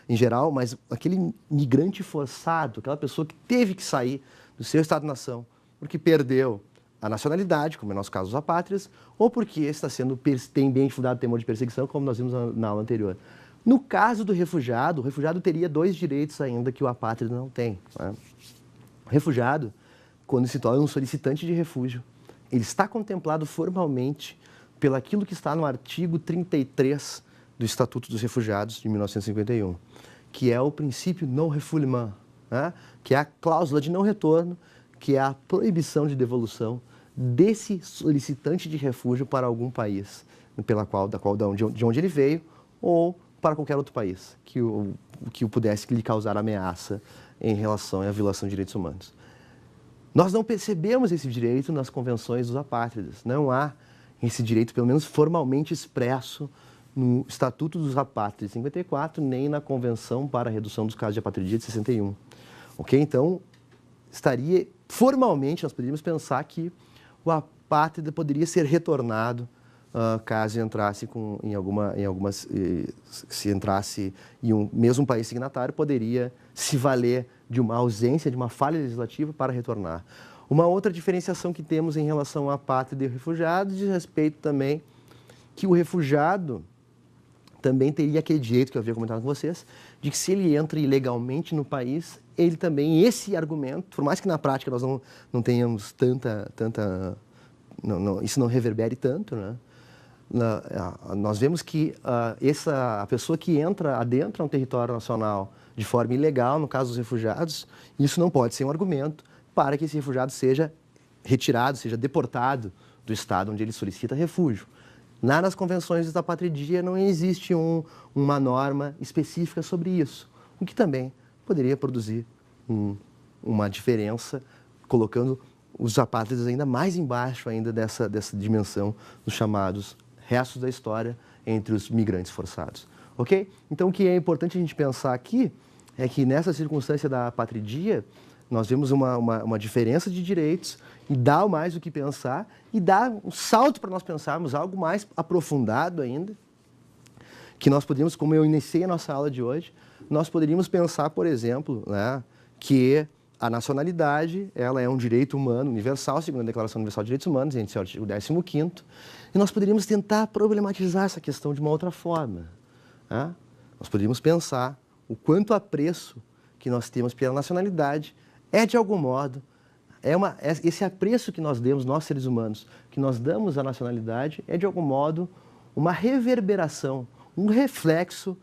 em geral, mas aquele migrante forçado, aquela pessoa que teve que sair do seu Estado-nação porque perdeu a nacionalidade, como é o nosso caso os apátridas, ou porque tem bem fundado temor de perseguição, como nós vimos na aula anterior. No caso do refugiado, o refugiado teria 2 direitos ainda que o apátrida não tem, né? O refugiado, quando se torna um solicitante de refúgio, ele está contemplado formalmente pelaquilo que está no artigo 33 do Estatuto dos Refugiados de 1951, que é o princípio non-refoulement, né? Que é a cláusula de não retorno, que é a proibição de devolução desse solicitante de refúgio para algum país de onde ele veio ou para qualquer outro país que o pudesse lhe causar ameaça em relação à violação de direitos humanos. Nós não percebemos esse direito nas convenções dos apátridas. Não há esse direito, pelo menos formalmente expresso, no Estatuto dos Apátridas de 54, nem na Convenção para a Redução dos Casos de Apatridia de 61. Ok? Então, formalmente, nós poderíamos pensar que o apátrida poderia ser retornado caso entrasse se entrasse em um mesmo país signatário, poderia se valer de uma ausência, de uma falha legislativa para retornar. Uma outra diferenciação que temos em relação ao apátrida e ao refugiado diz respeito também que o refugiado também teria aquele direito que eu havia comentado com vocês, de que se ele entra ilegalmente no país, ele também, esse argumento, por mais que na prática nós não tenhamos isso não reverbere tanto, né? Nós vemos que a pessoa que adentra um território nacional de forma ilegal, no caso dos refugiados, isso não pode ser um argumento para que esse refugiado seja retirado, seja deportado do estado onde ele solicita refúgio. Nas convenções da apatridia não existe uma norma específica sobre isso, o que também poderia produzir uma diferença, colocando os apátridas ainda mais embaixo ainda dessa dimensão dos chamados restos da história entre os migrantes forçados. Ok? Então, o que é importante a gente pensar aqui é que nessa circunstância da apatridia, nós vemos uma diferença de direitos e dá mais o que pensar e dá um salto para nós pensarmos algo mais aprofundado ainda, que nós poderíamos, como eu iniciei a nossa aula de hoje, nós poderíamos pensar, por exemplo, né, que a nacionalidade ela é um direito humano universal, segundo a Declaração Universal de Direitos Humanos, em seu artigo 15º, e nós poderíamos tentar problematizar essa questão de uma outra forma. Né? Nós poderíamos pensar o quanto apreço que nós temos pela nacionalidade é, de algum modo, esse apreço que nós demos, nós seres humanos, que nós damos à nacionalidade, é, de algum modo, uma reverberação, um reflexo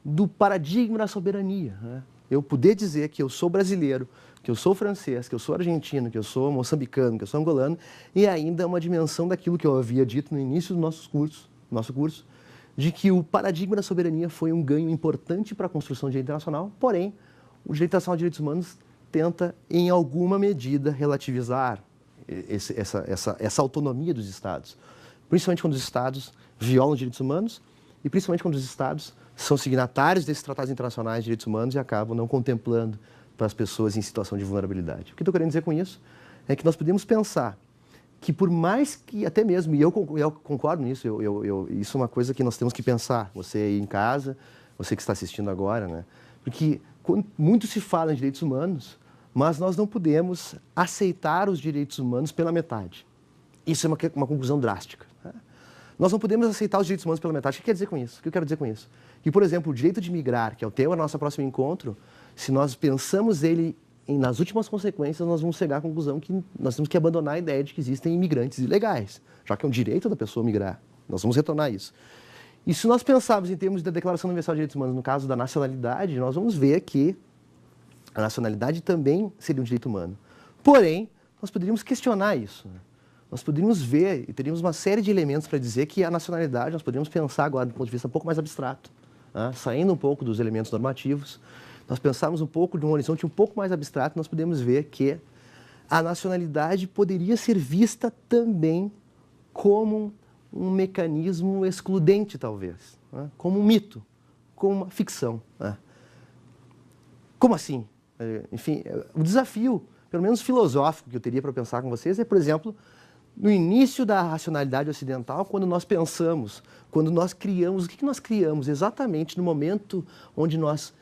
do paradigma da soberania. Né? Eu poder dizer que eu sou brasileiro, que eu sou francês, que eu sou argentino, que eu sou moçambicano, que eu sou angolano, e ainda uma dimensão daquilo que eu havia dito no início do nosso curso, de que o paradigma da soberania foi um ganho importante para a construção do direito internacional, porém, o direito internacional de direitos humanos tenta, em alguma medida, relativizar essa autonomia dos Estados, principalmente quando os Estados violam os direitos humanos e principalmente quando os Estados são signatários desses tratados internacionais de direitos humanos e acabam não contemplando para as pessoas em situação de vulnerabilidade. O que estou querendo dizer com isso é que nós podemos pensar que por mais que, até mesmo, e eu concordo nisso, isso é uma coisa que nós temos que pensar, você aí em casa, você que está assistindo agora, né? Porque muito se fala em direitos humanos, mas nós não podemos aceitar os direitos humanos pela metade. Isso é uma conclusão drástica. Né? Nós não podemos aceitar os direitos humanos pela metade. O que quer dizer com isso? O que eu quero dizer com isso? Que, por exemplo, o direito de migrar, que é o tema do nosso próximo encontro, se nós pensamos ele nas últimas consequências, nós vamos chegar à conclusão que nós temos que abandonar a ideia de que existem imigrantes ilegais, já que é um direito da pessoa migrar. Nós vamos retornar isso. E se nós pensarmos em termos da Declaração Universal de Direitos Humanos, no caso da nacionalidade, nós vamos ver que a nacionalidade também seria um direito humano. Porém, nós poderíamos questionar isso. Né? Nós poderíamos ver e teríamos uma série de elementos para dizer que a nacionalidade, nós poderíamos pensar agora do ponto de vista um pouco mais abstrato, né? Saindo um pouco dos elementos normativos, nós pensarmos um pouco de um horizonte um pouco mais abstrato, nós podemos ver que a nacionalidade poderia ser vista também como um mecanismo excludente, talvez, né? Como um mito, como uma ficção. Né? Como assim? Enfim, o desafio, pelo menos filosófico, que eu teria para pensar com vocês é, por exemplo, no início da racionalidade ocidental, quando nós pensamos, quando nós criamos, o que nós criamos exatamente no momento onde nós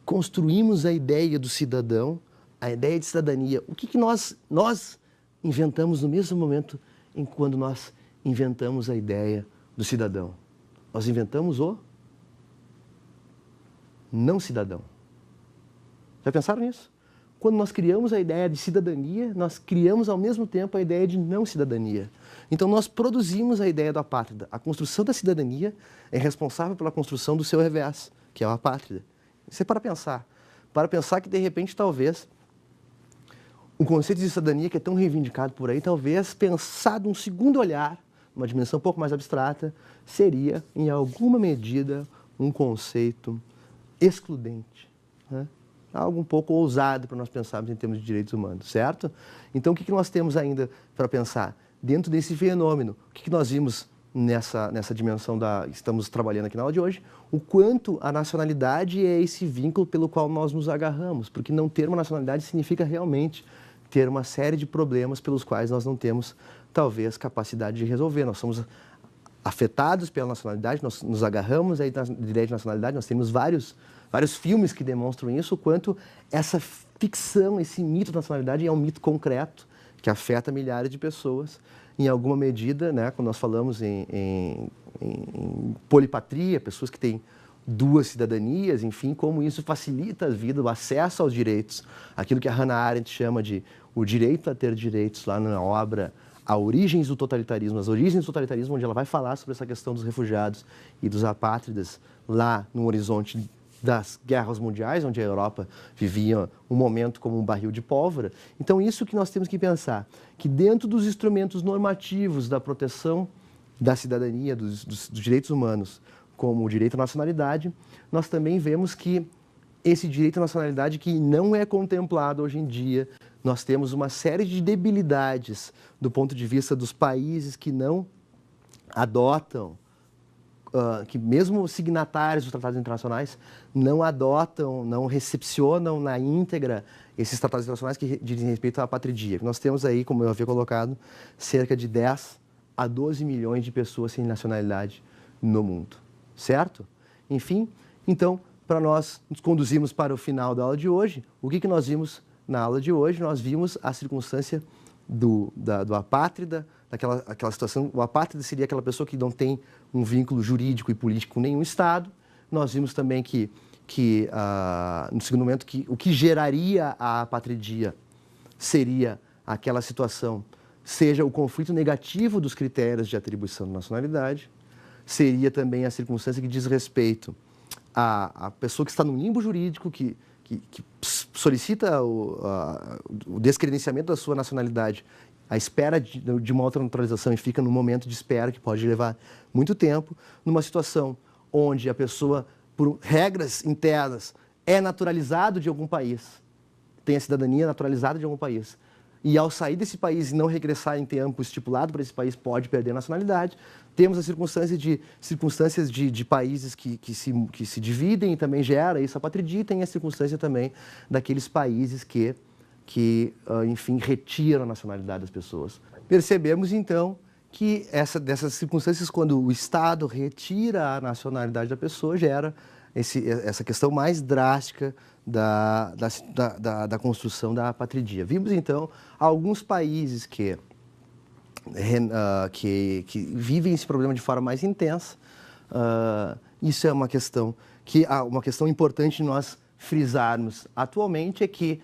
construímos a ideia do cidadão, a ideia de cidadania. O que nós inventamos no mesmo momento em quando nós inventamos a ideia do cidadão? Nós inventamos o não cidadão. Já pensaram nisso? Quando nós criamos a ideia de cidadania, nós criamos ao mesmo tempo a ideia de não cidadania. Então nós produzimos a ideia do apátrida. A construção da cidadania é responsável pela construção do seu revés, que é o apátrida. Isso é para pensar que, de repente, talvez, o conceito de cidadania que é tão reivindicado por aí, talvez, pensado um segundo olhar, uma dimensão um pouco mais abstrata, seria, em alguma medida, um conceito excludente. Né? algo um pouco ousado para nós pensarmos em termos de direitos humanos, certo? Então, o que nós temos ainda para pensar? Dentro desse fenômeno, o que nós vimos nessa dimensão estamos trabalhando aqui na aula de hoje, o quanto a nacionalidade é esse vínculo pelo qual nós nos agarramos, porque não ter uma nacionalidade significa realmente ter uma série de problemas pelos quais nós não temos, talvez, capacidade de resolver. Nós somos afetados pela nacionalidade, nós nos agarramos aí na ideia de nacionalidade, nós temos vários filmes que demonstram isso, o quanto essa ficção, esse mito da nacionalidade é um mito concreto, que afeta milhares de pessoas. Em alguma medida, né, quando nós falamos em polipatria, pessoas que têm duas cidadanias, enfim, como isso facilita a vida, o acesso aos direitos, aquilo que a Hannah Arendt chama de o direito a ter direitos, lá na obra A Origens do Totalitarismo, as origens do totalitarismo, onde ela vai falar sobre essa questão dos refugiados e dos apátridas, lá no horizonte das guerras mundiais, onde a Europa vivia um momento como um barril de pólvora. Então, isso que nós temos que pensar, que dentro dos instrumentos normativos da proteção da cidadania, dos direitos humanos, como o direito à nacionalidade, nós também vemos que esse direito à nacionalidade que não é contemplado hoje em dia, nós temos uma série de debilidades do ponto de vista dos países que não adotam, que mesmo signatários dos tratados internacionais não adotam, não recepcionam na íntegra esses tratados internacionais que dizem respeito à apatridia. Nós temos aí, como eu havia colocado, cerca de 10 a 12 milhões de pessoas sem nacionalidade no mundo, certo? Enfim, então, para nós nos conduzirmos para o final da aula de hoje, o que nós vimos na aula de hoje? Nós vimos a circunstância do apátrida, aquela situação. O apátrida seria aquela pessoa que não tem um vínculo jurídico e político com nenhum Estado. Nós vimos também que no segundo momento, que o que geraria a apatridia seria aquela situação, seja o conflito negativo dos critérios de atribuição de nacionalidade, seria também a circunstância que diz respeito à pessoa que está no limbo jurídico, que solicita o descredenciamento da sua nacionalidade, à espera de uma outra naturalização, e fica num momento de espera que pode levar muito tempo, numa situação onde a pessoa, por regras internas, é naturalizado de algum país, tem a cidadania naturalizada de algum país, e ao sair desse país e não regressar em tempo estipulado para esse país, pode perder a nacionalidade. Temos a circunstâncias de países que se dividem e também gera isso a apatridia, e tem a circunstância também daqueles países que enfim, retiram a nacionalidade das pessoas. Percebemos, então, que dessas circunstâncias, quando o Estado retira a nacionalidade da pessoa, gera essa questão mais drástica da construção da apatridia. Vimos, então, alguns países que vivem esse problema de forma mais intensa. Isso é uma questão importante de nós frisarmos atualmente, é que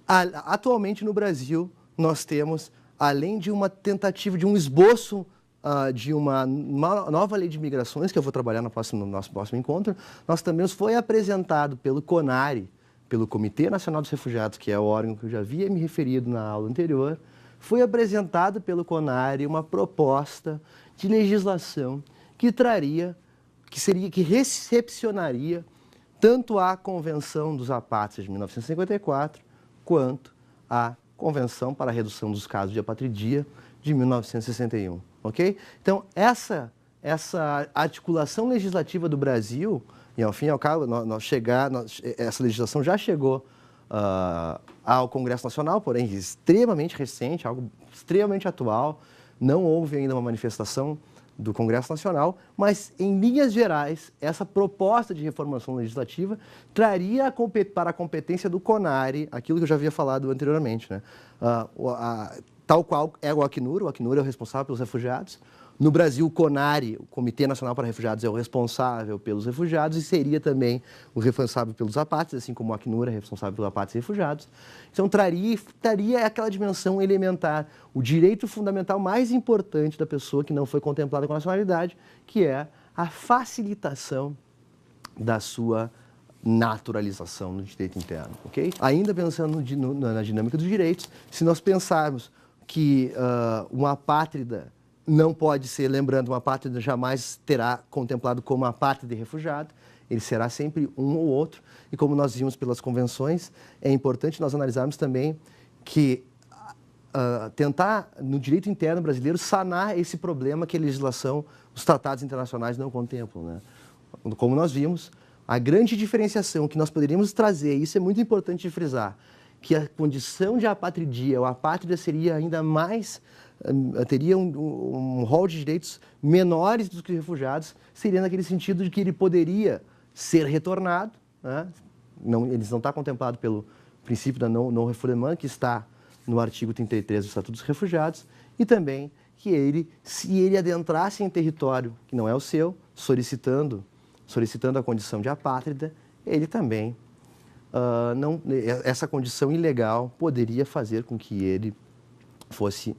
atualmente no Brasil nós temos, além de uma tentativa, de um esboço de uma nova lei de migrações, que eu vou trabalhar no nosso próximo encontro, nós também foi apresentado pelo CONARE, pelo Comitê Nacional dos Refugiados, que é o órgão que eu já havia me referido na aula anterior, foi apresentado pelo CONARE uma proposta de legislação que recepcionaria tanto a Convenção dos Apátridas de 1954 quanto a Convenção para a Redução dos Casos de Apatridia de 1961, ok? Então, essa articulação legislativa do Brasil, e ao fim e ao cabo, essa legislação já chegou ao Congresso Nacional, porém extremamente recente, algo extremamente atual. Não houve ainda uma manifestação do Congresso Nacional, mas, em linhas gerais, essa proposta de reformulação legislativa traria para a competência do CONARE aquilo que eu já havia falado anteriormente, né? Tal qual é o Acnur é o responsável pelos refugiados. No Brasil, o CONARE, o Comitê Nacional para Refugiados, é o responsável pelos refugiados e seria também o responsável pelos apátridas, assim como o Acnur é responsável pelos apátridas e refugiados. Então, traria aquela dimensão elementar, o direito fundamental mais importante da pessoa que não foi contemplada com a nacionalidade, que é a facilitação da sua naturalização no direito interno, ok? Ainda pensando na dinâmica dos direitos, se nós pensarmos que um apátrida não pode ser, lembrando, uma apátrida jamais terá contemplado como apátrida e refugiado, ele será sempre um ou outro, e como nós vimos pelas convenções, é importante nós analisarmos também que tentar, no direito interno brasileiro, sanar esse problema que a legislação, os tratados internacionais não contemplam, né? Como nós vimos, a grande diferenciação que nós poderíamos trazer, e isso é muito importante de frisar, que a condição de apatridia ou apátrida seria ainda mais, teria um rol de direitos menores do que refugiados, seria naquele sentido de que ele poderia ser retornado, né? Eles não estão contemplados pelo princípio da não-refoulement, que está no artigo 33 do Estatuto dos Refugiados, e também que ele, se ele adentrasse em território que não é o seu, solicitando a condição de apátrida, ele também, essa condição ilegal poderia fazer com que ele fosse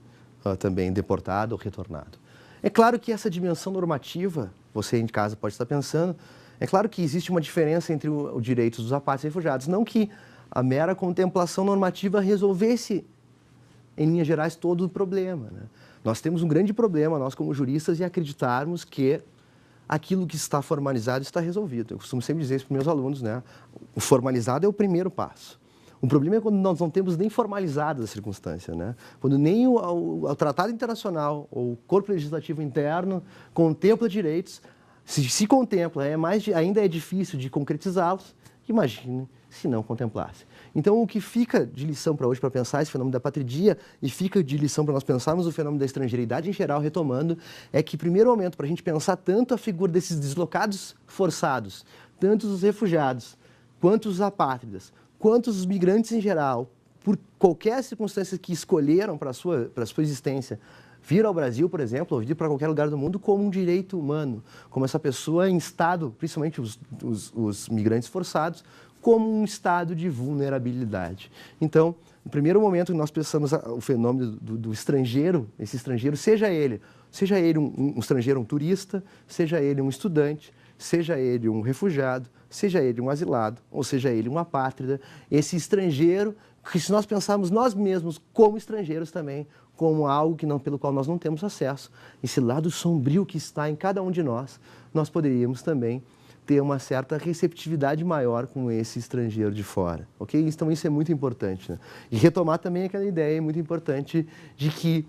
também deportado ou retornado. É claro que essa dimensão normativa, você em casa pode estar pensando, é claro que existe uma diferença entre os direitos dos apátridas e refugiados, não que a mera contemplação normativa resolvesse, em linhas gerais, todo o problema, né? Nós temos um grande problema, nós como juristas, em acreditarmos que aquilo que está formalizado está resolvido. Eu costumo sempre dizer isso para os meus alunos, né? O formalizado é o primeiro passo. O problema é quando nós não temos nem formalizada a circunstância, né? Quando nem o tratado internacional ou o corpo legislativo interno contempla direitos, se contempla, ainda é difícil de concretizá-los, imagine se não contemplasse. Então, o que fica de lição para hoje, para pensar esse fenômeno da apatridia, e fica de lição para nós pensarmos o fenômeno da estrangeiridade em geral, retomando, é que, primeiro momento, para a gente pensar tanto a figura desses deslocados forçados, tanto os refugiados, quanto os apátridas, quanto os migrantes em geral, por qualquer circunstância que escolheram para a sua existência, vir ao Brasil, por exemplo, ou vir para qualquer lugar do mundo como um direito humano, como essa pessoa em estado, principalmente os migrantes forçados, como um estado de vulnerabilidade. Então, no primeiro momento que nós pensamos o fenômeno do estrangeiro, esse estrangeiro, seja ele um estrangeiro, um turista, seja ele um estudante, seja ele um refugiado, seja ele um asilado, ou seja ele um apátrida, esse estrangeiro, que se nós pensarmos nós mesmos como estrangeiros também, como algo pelo qual nós não temos acesso, esse lado sombrio que está em cada um de nós, nós poderíamos também ter uma certa receptividade maior com esse estrangeiro de fora, ok? Então isso é muito importante, né? E retomar também aquela ideia muito importante de que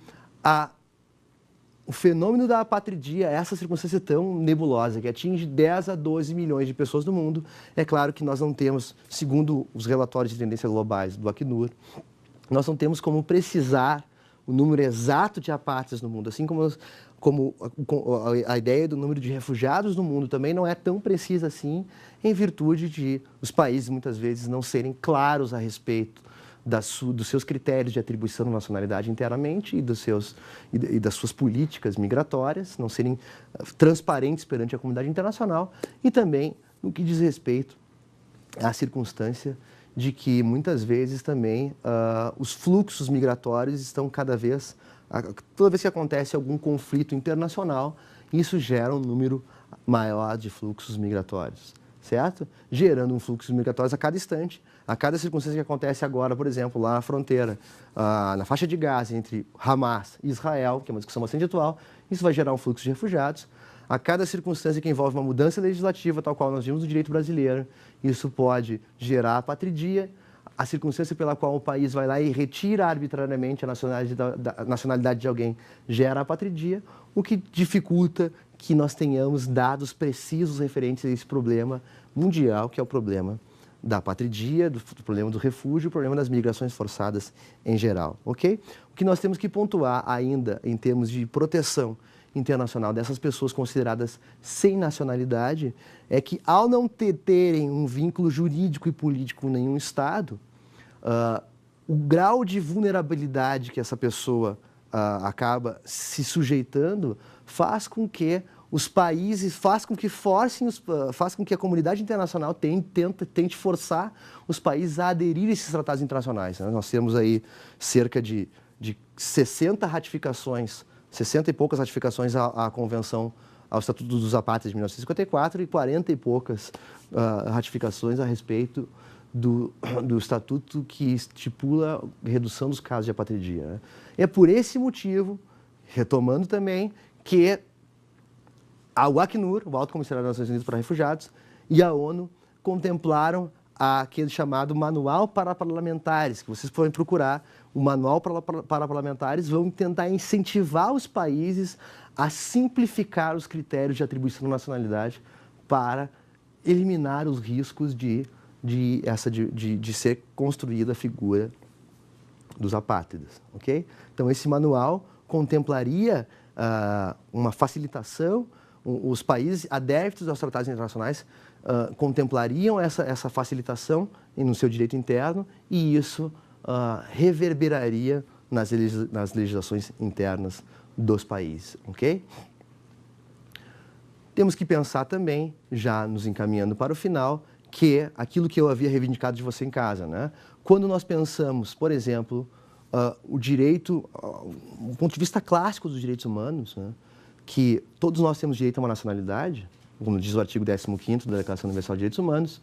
o fenômeno da apatridia, essa circunstância tão nebulosa, que atinge 10 a 12 milhões de pessoas no mundo, é claro que nós não temos, segundo os relatórios de tendência globais do Acnur, nós não temos como precisar o número exato de apátridas no mundo, assim como a ideia do número de refugiados no mundo também não é tão precisa assim, em virtude de os países muitas vezes não serem claros a respeito dos seus critérios de atribuição de nacionalidade internamente e das suas políticas migratórias, não serem transparentes perante a comunidade internacional, e também no que diz respeito à circunstância de que muitas vezes também os fluxos migratórios estão toda vez que acontece algum conflito internacional, isso gera um número maior de fluxos migratórios, certo? Gerando um fluxo migratório a cada instante, a cada circunstância que acontece agora, por exemplo, lá na fronteira, na faixa de Gaza entre Hamas e Israel, que é uma discussão bastante atual, isso vai gerar um fluxo de refugiados. A cada circunstância que envolve uma mudança legislativa, tal qual nós vimos no direito brasileiro, isso pode gerar apatridia. A circunstância pela qual o país vai lá e retira arbitrariamente a nacionalidade de alguém gera apatridia, o que dificulta que nós tenhamos dados precisos referentes a esse problema mundial, que é o problema da apatridia, do problema do refúgio, o problema das migrações forçadas em geral, ok? O que nós temos que pontuar ainda em termos de proteção internacional dessas pessoas consideradas sem nacionalidade é que, ao não terem um vínculo jurídico e político com nenhum Estado, o grau de vulnerabilidade que essa pessoa acaba se sujeitando faz com que os países, faz com que a comunidade internacional tente forçar os países a aderir a esses tratados internacionais, né? Nós temos aí cerca de 60 ratificações, 60 e poucas ratificações à Convenção, ao Estatuto dos Apátridas de 1954 e 40 e poucas ratificações a respeito do Estatuto que estipula redução dos casos de apatridia, né? É por esse motivo retomando também que o Acnur, o Alto Comissariado das Nações Unidas para Refugiados, e a ONU contemplaram aquele chamado Manual para Parlamentares, que vocês podem procurar. O Manual para Parlamentares vão tentar incentivar os países a simplificar os critérios de atribuição de nacionalidade para eliminar os riscos de ser construída a figura dos apátridas, ok? Então, esse manual contemplaria uma facilitação, os países adeptos aos tratados internacionais contemplariam essa facilitação no seu direito interno e isso reverberaria nas legislações internas dos países, ok? Temos que pensar também, já nos encaminhando para o final, que aquilo que eu havia reivindicado de você em casa, né? Quando nós pensamos, por exemplo, o direito, do ponto de vista clássico dos direitos humanos, né? Que todos nós temos direito a uma nacionalidade, como diz o artigo 15º da Declaração Universal de Direitos Humanos,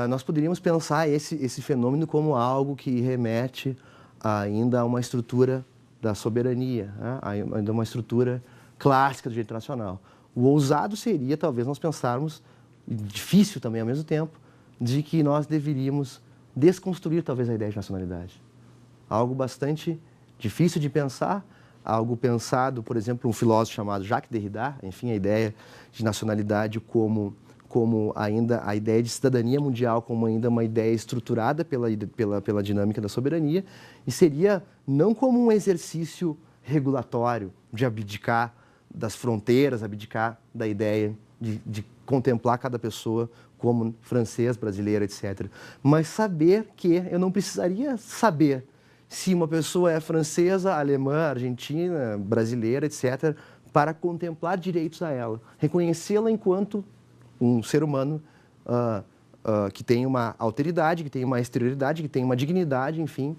nós poderíamos pensar esse fenômeno como algo que remete ainda a uma estrutura da soberania, né? Ainda uma estrutura clássica do direito internacional. O ousado seria, talvez, nós pensarmos, difícil também ao mesmo tempo, de que nós deveríamos desconstruir, talvez, a ideia de nacionalidade. Algo bastante difícil de pensar, algo pensado, por exemplo, por um filósofo chamado Jacques Derrida, enfim, a ideia de nacionalidade como ainda a ideia de cidadania mundial como ainda uma ideia estruturada pela dinâmica da soberania, e seria não como um exercício regulatório de abdicar das fronteiras, abdicar da ideia de contemplar cada pessoa como francês, brasileiro, etc. Mas saber que eu não precisaria saber se uma pessoa é francesa, alemã, argentina, brasileira, etc., para contemplar direitos a ela, reconhecê-la enquanto um ser humano que tem uma alteridade, que tem uma exterioridade, que tem uma dignidade, enfim,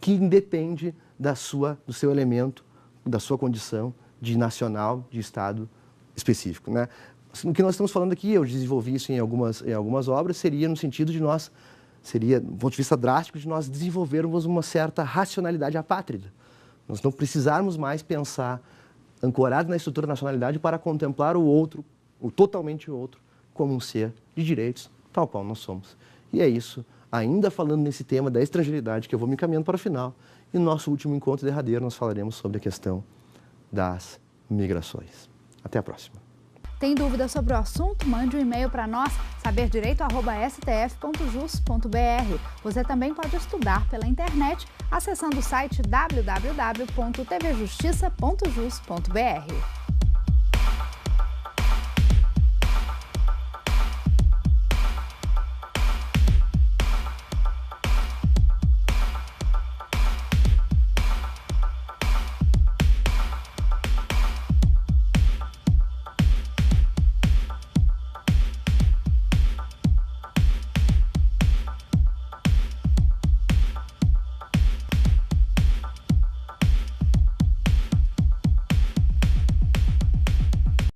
que independe do seu elemento, da sua condição de nacional, de Estado específico, né? O que nós estamos falando aqui, eu desenvolvi isso em algumas obras, seria no sentido de nós, seria, do ponto de vista drástico, de nós desenvolvermos uma certa racionalidade apátrida. Nós não precisarmos mais pensar ancorado na estrutura da nacionalidade para contemplar o outro, o totalmente outro, como um ser de direitos, tal qual nós somos. E é isso, ainda falando nesse tema da estrangeiridade, que eu vou me encaminhando para o final. E no nosso último encontro derradeiro, nós falaremos sobre a questão das migrações. Até a próxima. Tem dúvida sobre o assunto? Mande um e-mail para nós, saberdireito@stf.jus.br. Você também pode estudar pela internet acessando o site www.tvjustiça.jus.br.